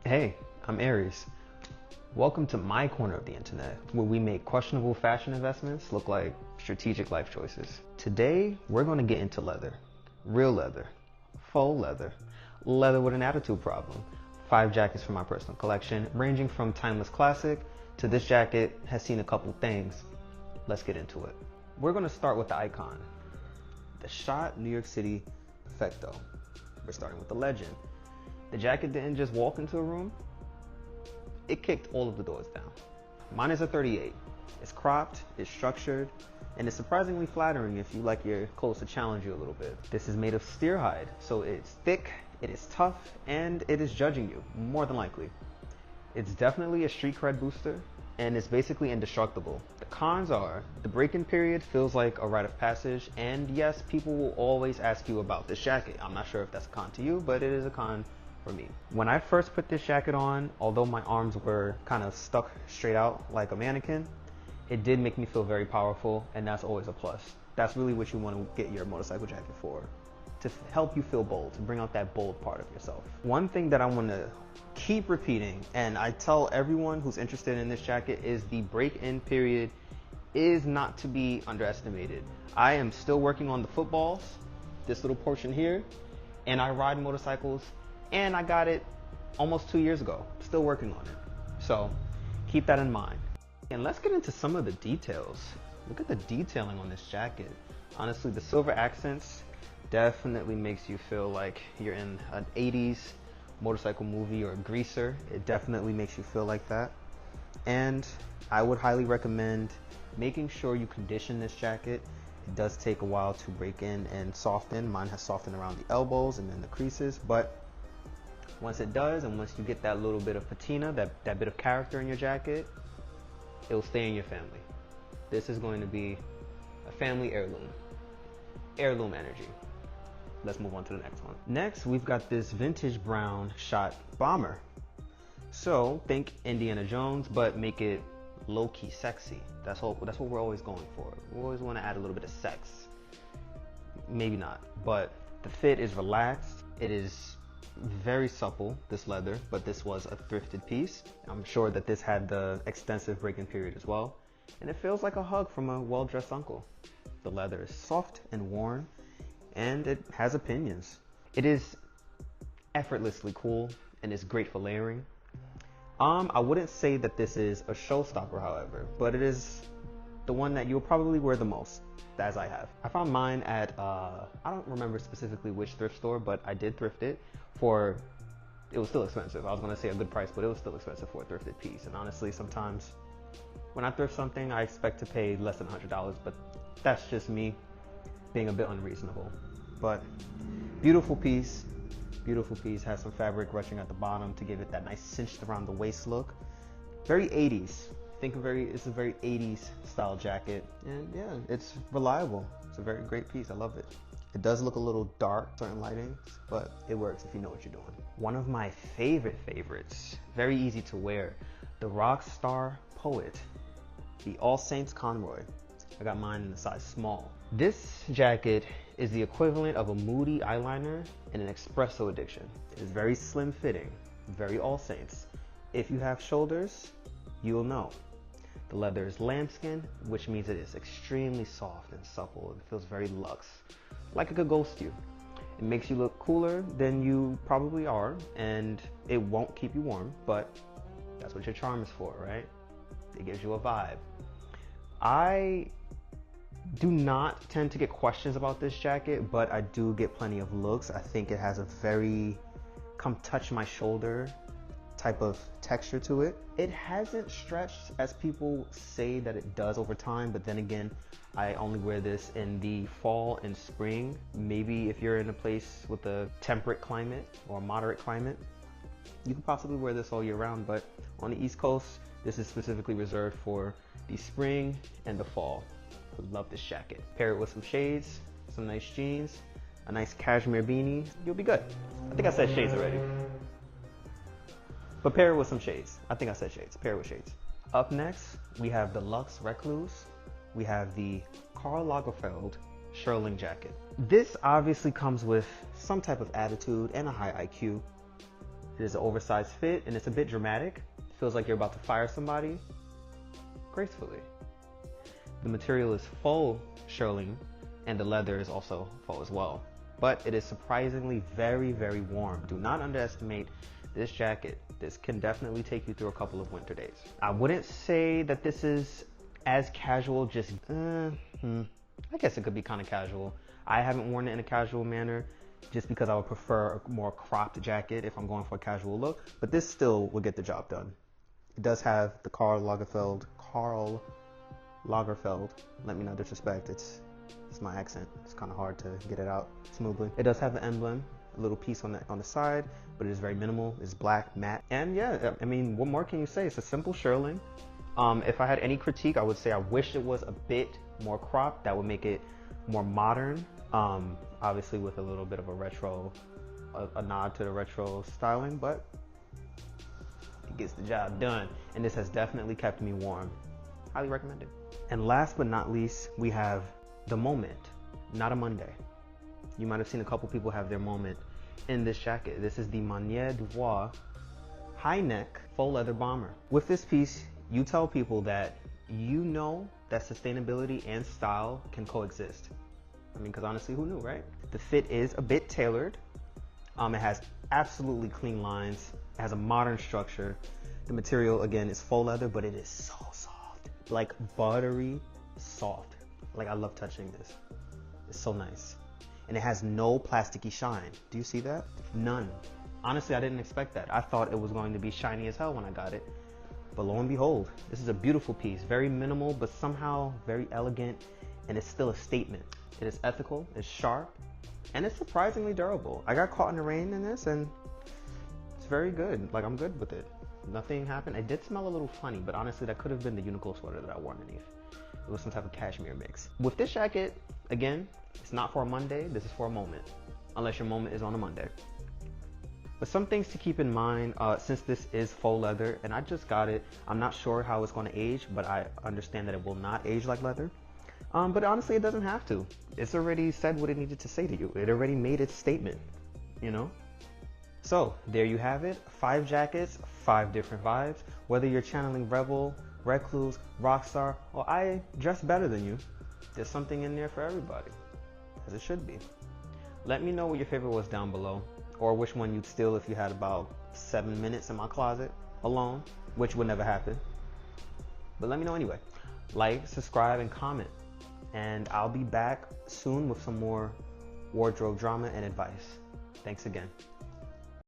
Hey, I'm Aries. Welcome to my corner of the internet, where we make questionable fashion investments look like strategic life choices. Today, we're going to get into leather. Real leather. Faux leather. Leather with an attitude problem. 5 jackets from my personal collection, ranging from timeless classic to this jacket has seen a couple things. Let's get into it. We're going to start with the icon. The Schott NYC Perfecto. We're starting with the legend. The jacket didn't just walk into a room, it kicked all of the doors down. Mine is a 38. It's cropped, it's structured, and it's surprisingly flattering if you like your clothes to challenge you a little bit. This is made of steer hide, so it's thick, it is tough, and it is judging you, more than likely. It's definitely a street cred booster, and it's basically indestructible. The cons are, the break-in period feels like a rite of passage, and yes, people will always ask you about this jacket. I'm not sure if that's a con to you, but it is a con for me. When I first put this jacket on, although my arms were kind of stuck straight out like a mannequin, it did make me feel very powerful, and that's always a plus. That's really what you want to get your motorcycle jacket for, to help you feel bold, to bring out that bold part of yourself. One thing that I want to keep repeating, and I tell everyone who's interested in this jacket, is the break-in period is not to be underestimated. I am still working on the footballs, this little portion here, and I ride motorcycles, and I got it almost 2 years ago. Still working on it. So keep that in mind. And let's get into some of the details. Look at the detailing on this jacket. Honestly, the silver accents definitely makes you feel like you're in an 80s motorcycle movie or a greaser. It definitely makes you feel like that. And I would highly recommend making sure you condition this jacket. It does take a while to break in and soften. Mine has softened around the elbows and then the creases, but once it does, and once you get that little bit of patina, that bit of character in your jacket, it will stay in your family. This is going to be a family heirloom. Heirloom energy. Let's move on to the next one. Next, we've got this vintage brown Schott bomber. So think Indiana Jones, but make it low-key sexy. That's what we're always going for. We always want to add a little bit of sex. Maybe not, but the fit is relaxed. It is very supple, this leather, but this was a thrifted piece. I'm sure that this had the extensive break-in period as well, and it feels like a hug from a well-dressed uncle. The leather is soft and worn, and it has opinions. It is effortlessly cool, and it's great for layering. I wouldn't say that this is a showstopper, however, but it is the one that you'll probably wear the most, as I have. I found mine at, I don't remember specifically which thrift store, but I did thrift it for, it was still expensive. I was gonna say a good price, but it was still expensive for a thrifted piece. And honestly, sometimes when I thrift something, I expect to pay less than $100, but that's just me being a bit unreasonable. But beautiful piece, has some fabric ruching at the bottom to give it that nice cinched around the waist look. Very 80s. It's a very 80s style jacket, and yeah, it's reliable. It's a very great piece. I love it. It does look a little dark, certain lightings, but it works if you know what you're doing. One of my favorites, very easy to wear, the Rockstar Poet, the AllSaints Conroy. I got mine in a size small. This jacket is the equivalent of a Moody eyeliner in an espresso edition. It is very slim fitting, very AllSaints. If you have shoulders, you'll know. The leather is lambskin, which means it is extremely soft and supple. It feels very luxe, like it could ghost you. It makes you look cooler than you probably are, and it won't keep you warm, but that's what your charm is for, right? It gives you a vibe. I do not tend to get questions about this jacket, but I do get plenty of looks. I think it has a very come touch my shoulder type of texture to it. It hasn't stretched as people say that it does over time, but then again, I only wear this in the fall and spring. Maybe if you're in a place with a temperate climate or moderate climate, you can possibly wear this all year round, but on the East Coast, this is specifically reserved for the spring and the fall. I love this jacket. Pair it with some shades, some nice jeans, a nice cashmere beanie, you'll be good. I think I said shades already. But pair it with some shades. I think I said shades. Pair it with shades. Up next, we have the Luxe Recluse. We have the Karl Lagerfeld shearling jacket. This obviously comes with some type of attitude and a high IQ. It is an oversized fit and it's a bit dramatic. It feels like you're about to fire somebody gracefully. The material is faux shearling and the leather is also faux as well. But it is surprisingly very, very warm. Do not underestimate this jacket. This can definitely take you through a couple of winter days. I wouldn't say that this is as casual, just, I guess it could be kind of casual. I haven't worn it in a casual manner just because I would prefer a more cropped jacket if I'm going for a casual look, but this still will get the job done. It does have the Karl Lagerfeld, let me not disrespect, it's my accent. It's kind of hard to get it out smoothly. It does have the emblem, a little piece on the side, but it is very minimal. It's black, matte, and yeah, I mean, what more can you say? It's a simple shearling. If I had any critique, I would say I wish it was a bit more cropped. That would make it more modern. Obviously with a little bit of a retro, a nod to the retro styling, but it gets the job done. And this has definitely kept me warm. Highly recommended. And last but not least, we have the moment, not a Monday. You might have seen a couple people have their moment in this jacket. This is the Manière De Voir high neck faux leather bomber. With this piece, you tell people that you know that sustainability and style can coexist. I mean, because honestly, who knew, right? The fit is a bit tailored. It has absolutely clean lines. It has a modern structure. The material, again, is faux leather, but it is so soft, like buttery soft. Like, I love touching this. It's so nice. And it has no plasticky shine. Do you see that? None. Honestly, I didn't expect that. I thought it was going to be shiny as hell when I got it. But lo and behold, this is a beautiful piece. Very minimal, but somehow very elegant. And it's still a statement. It is ethical, it's sharp, and it's surprisingly durable. I got caught in the rain in this and it's very good. Like, I'm good with it. Nothing happened. It did smell a little funny, but honestly, that could have been the Uniqlo sweater that I wore underneath. It was some type of cashmere mix. With this jacket, again, it's not for a Monday, this is for a moment. Unless your moment is on a Monday. But some things to keep in mind, since this is faux leather and I just got it, I'm not sure how it's going to age, but I understand that it will not age like leather. But honestly, it doesn't have to. It's already said what it needed to say to you. It already made its statement, you know? So there you have it. 5 jackets, 5 different vibes. Whether you're channeling rebel, recluse, rockstar, or I dress better than you, there's something in there for everybody, as it should be. Let me know what your favorite was down below, or which one you'd steal if you had about 7 minutes in my closet alone, which would never happen. But let me know anyway. Like, subscribe, and comment. And I'll be back soon with some more wardrobe drama and advice. Thanks again.